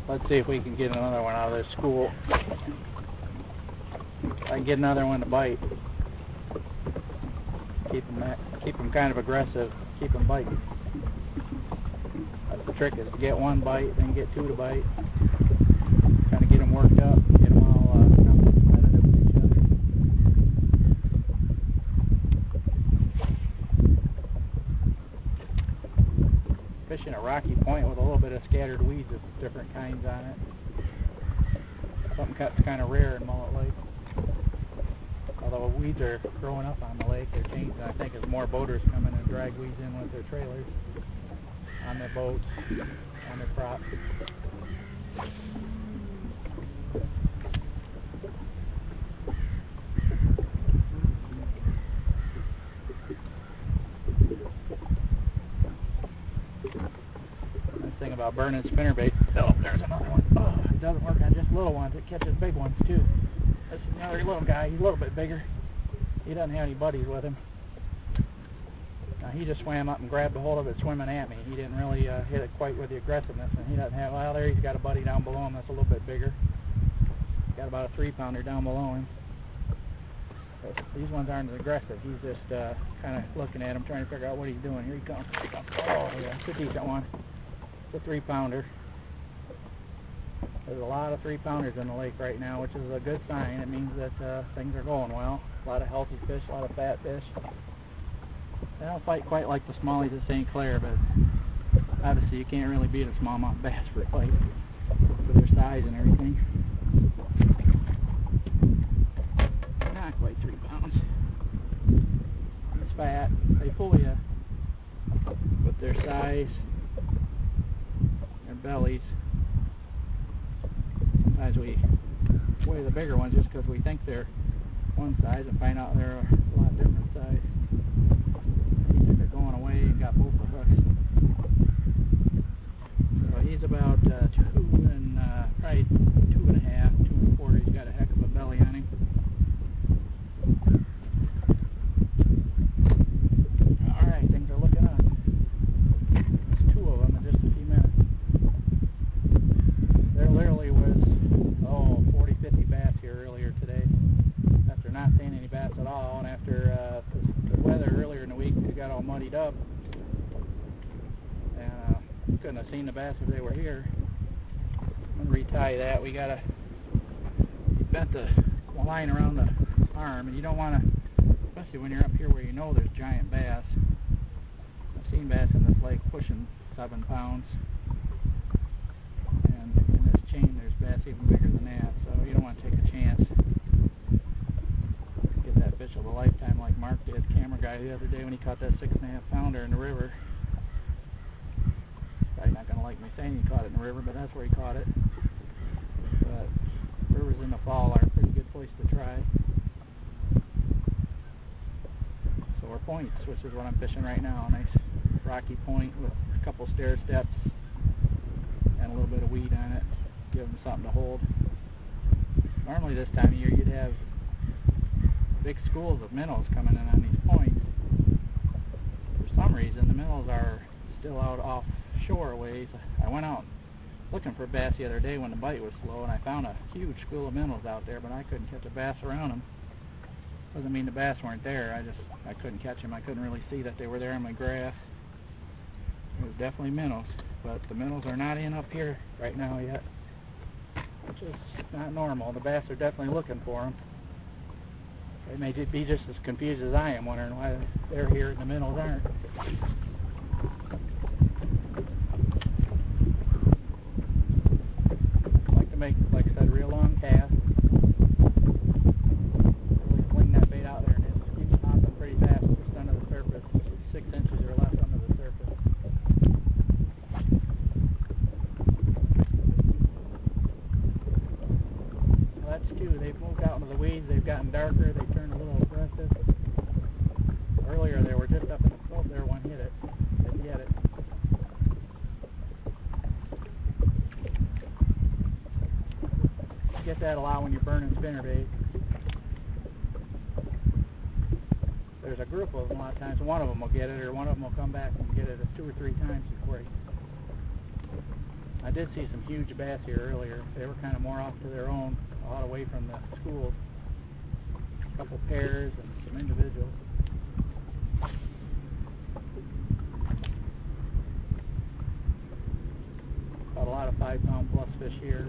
Let's see if we can get another one out of this school. I can get another one to bite. Keep them kind of aggressive. Keep them biting. That's the trick, is to get one bite, then get two to bite. Kind of get them worked up, get them all competitive with each other. Fishing a rocky point with a little bit of scattered weeds with different kinds on it. Something that's kind of rare in Mullett Lake. Although weeds are growing up on the lake, they're changing. I think as more boaters come in and drag weeds in with their trailers, on their boats, on their props. Nice thing about burning spinnerbaits. Oh, there's another one. Oh, it doesn't work on just little ones. It catches big ones too. This is another little guy. He's a little bit bigger. He doesn't have any buddies with him. Now, he just swam up and grabbed a hold of it swimming at me. He didn't really hit it quite with the aggressiveness, and he doesn't have. Well, there he's got a buddy down below him that's a little bit bigger. He's got about a 3-pounder down below him. But these ones aren't as aggressive. He's just kind of looking at him, trying to figure out what he's doing. Here he comes. Here he comes. Oh yeah, it's a decent one. It's a 3-pounder. There's a lot of 3-pounders in the lake right now, which is a good sign. It means that things are going well. A lot of healthy fish, a lot of fat fish. They don't fight quite like the smallies at St. Clair, but obviously you can't really beat a smallmouth bass for a fight, for their size and everything. Not quite 3 pounds. It's fat. They fool you with their size, their bellies. Sometimes we weigh the bigger ones just because we think they're one size and find out they're a lot different size. He took it going away and got both the hooks. So he's about probably 2.5, 2 1/4. He's got a heck of a belly on him. Alright, things are looking up. There's 2 of them in just a few minutes. There literally was 40, 50 bass here earlier today. After not seeing any bass at all, and after the weather earlier in the week, it got all muddied up, and couldn't have seen the bass if they were here. I'm going to retie that. We got to bent the line around the arm, and you don't want to, especially when you're up here where you know there's giant bass. I've seen bass in this lake pushing 7 pounds, and in this chain there's bass even bigger than that, so you don't want to take a chance. Get that fish of a lifetime like Mark did, camera guy, the other day when he caught that 6.5-pounder in the river. Probably not going to like me saying he caught it in the river, but that's where he caught it. But rivers in the fall are a pretty good place to try. So we're points, which is what I'm fishing right now. A nice rocky point with a couple stair steps and a little bit of weed on it. Give them something to hold. Normally this time of year you'd have big schools of minnows coming in on these points. For some reason the minnows are still out offshore a ways. I went out looking for bass the other day when the bite was slow, and I found a huge school of minnows out there, but I couldn't catch a bass around them. Doesn't mean the bass weren't there, I couldn't catch them. I couldn't really see that they were there in my grass. It was definitely minnows, but the minnows are not in up here right now yet, which is not normal. The bass are definitely looking for them. They may be just as confused as I am, wondering why they're here and the minnows aren't. I like to make, like I said, real long casts. Really fling that bait out there and it keeps hopping pretty fast just under the surface, 6 inches or less under the surface. Well, that's 2. They've moved out into the weeds. They've gotten darker. They turned a little aggressive. Earlier they were just up in the slope there. One hit it. They get it. You get that a lot when you're burning spinnerbait. There's a group of them a lot of times. One of them will get it, or one of them will come back and get it 2 or 3 times before he I did see some huge bass here earlier. They were kind of more off to their own, a lot away from the schools. A couple pairs and some individuals. Got a lot of 5-pound plus fish here.